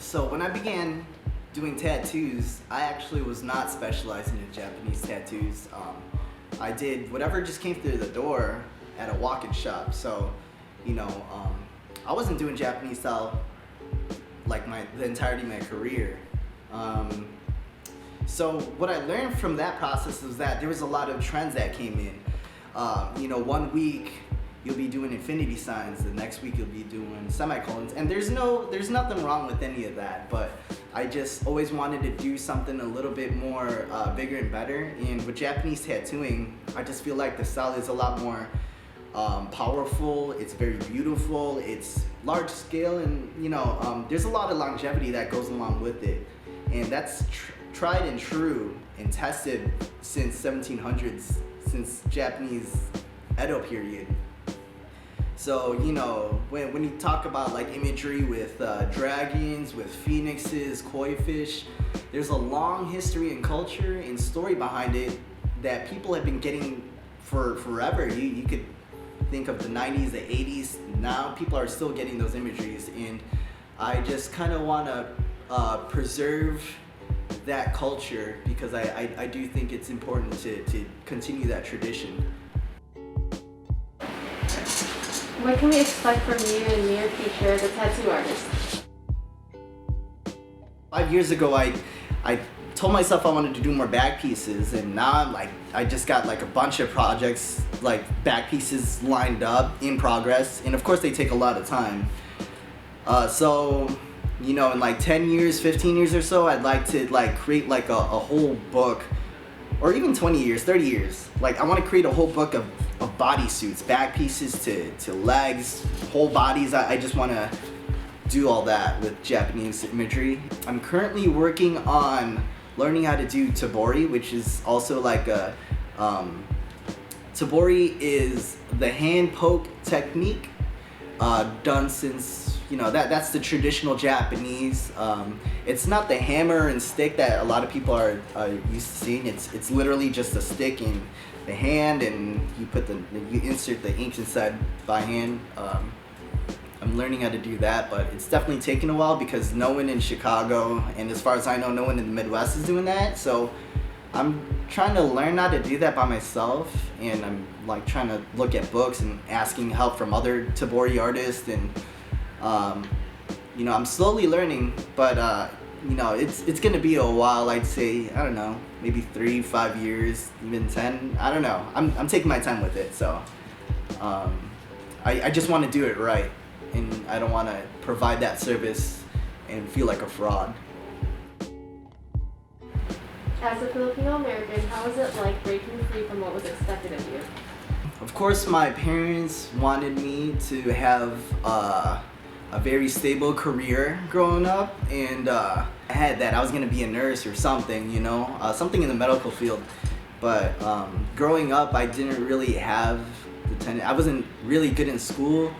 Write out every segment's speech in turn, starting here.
So when I began doing tattoos, I actually was not specializing in Japanese tattoos. I did whatever just came through the door at a walk-in shop. So, I wasn't doing Japanese style like the entirety of my career. So what I learned from that process was that there was a lot of trends that came in. 1 week you'll be doing infinity signs, the next week you'll be doing semicolons, and there's nothing wrong with any of that, but I just always wanted to do something a little bit more bigger and better. And with Japanese tattooing, I just feel like the style is a lot more powerful, it's very beautiful, it's large scale, and there's a lot of longevity that goes along with it, and that's tried and true and tested since 1700s, since Japanese Edo period. So when you talk about like imagery with dragons, with phoenixes, koi fish, there's a long history and culture and story behind it that people have been getting for forever. You could think of the 90s, the 80s, now people are still getting those imageries, and I just kind of want to preserve that culture because I do think it's important to continue that tradition. What can we expect from you in the near future as a tattoo artist? 5 years ago, I told myself I wanted to do more back pieces, and now I just got like a bunch of projects, like back pieces lined up, in progress, and of course they take a lot of time. In like 10 years, 15 years or so, I'd like to create like a whole book, or even 20 years, 30 years. Like I want to create a whole book of bodysuits, back pieces to legs, whole bodies. I just want to do all that with Japanese imagery. I'm currently working on learning how to do tabori, which is also like a tabori is the hand poke technique done since that's the traditional Japanese. It's not the hammer and stick that a lot of people are used to seeing. It's literally just a stick in the hand, and you insert the ink inside by hand. I'm learning how to do that, but it's definitely taken a while because no one in Chicago, and as far as I know, no one in the Midwest is doing that. So I'm trying to learn how to do that by myself, and I'm like trying to look at books and asking help from other tabori artists, and I'm slowly learning, but it's gonna be a while. I'd say, I don't know, maybe 3-5 years, even 10. I don't know. I'm taking my time with it, so I just want to do it right, and I don't want to provide that service and feel like a fraud. As a Filipino American, how was it like breaking free from what was expected of you? Of course, my parents wanted me to have a very stable career growing up, and I had that I was gonna be a nurse or something, something in the medical field. But growing up, I didn't really have I wasn't really good in school.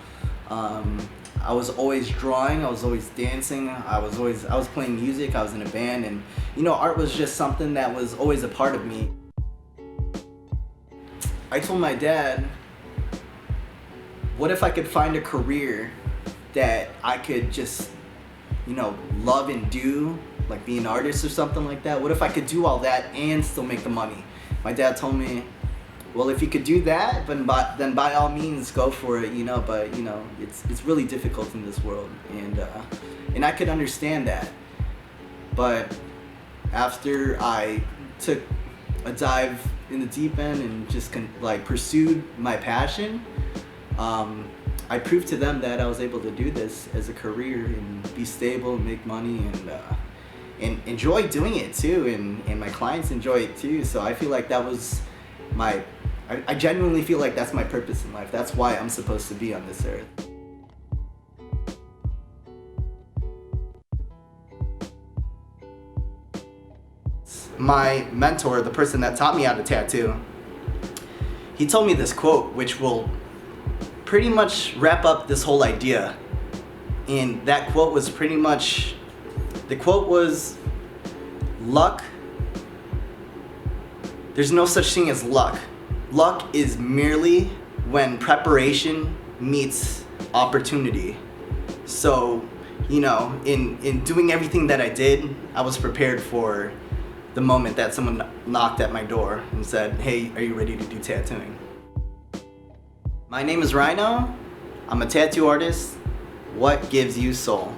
I was always drawing, I was always dancing, I was playing music, I was in a band, and art was just something that was always a part of me. I told my dad, what if I could find a career that I could just, love and do, like be an artist or something like that? What if I could do all that and still make the money? My dad told me, well, if you could do that, then by all means go for it, but it's really difficult in this world, and I could understand that. But after I took a dive in the deep end and just pursued my passion, I proved to them that I was able to do this as a career and be stable and make money and enjoy doing it too, and my clients enjoy it too. So I feel like that was I genuinely feel like that's my purpose in life. That's why I'm supposed to be on this earth. My mentor, the person that taught me how to tattoo, he told me this quote, which will pretty much wrap up this whole idea. And that quote was luck. There's no such thing as luck. Luck is merely when preparation meets opportunity. So you know, in doing everything that I did, I was prepared for the moment that someone knocked at my door and said, hey, are you ready to do tattooing? My name is Rhyno. I'm a tattoo artist. What gives you soul?